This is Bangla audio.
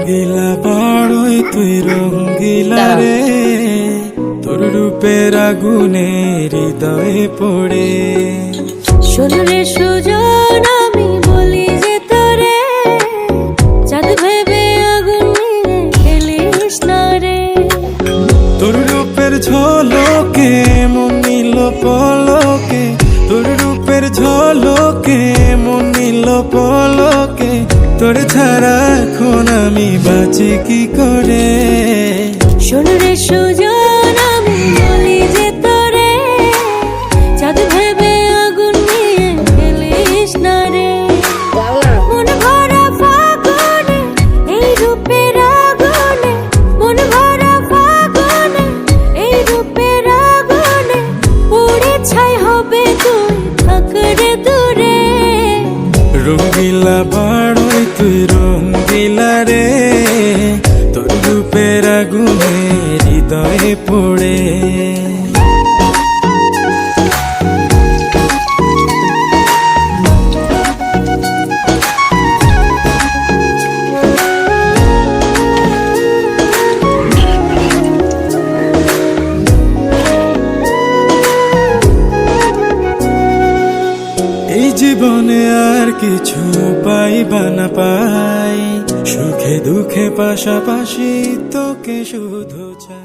রঙ্গিলা বড়ই তুই রঙ্গিলা রে, তোর রূপের আগুনে হৃদয়ে পড়ে। শোন রে সুজন, আমি বলি যে তোরে, চাঁদ ভেবে আগুন নিয়ে খেলিস না রে। তোর রূপের ঝলকে মন নিল পলকে, তোর রূপের ঝলকে মন নিল পলকে, তোর ছাড়া এখন আমি বাঁচি কি করে। শোন রে সুজন, আমি বলি যে তোরে, চাঁদ ভেবে আগুন নিয়ে খেলিস না রে। মন ভরা ফাগুনে এই রূপের আগুনে, মন ভরা ফাগুনে এই রূপের আগুনে, পুড়ে ছাই হবে তুই থাক রে দূরে। রঙ্গিলা বড়ই তুই রঙ্গিলা রে, তোর রূপের আগুনে হৃদয়ে পড়ে। এই জীবনে আর কিছু পাইবা না পাই, সুখে দুঃখে পাশাপাশি তোকে শুধু চাই।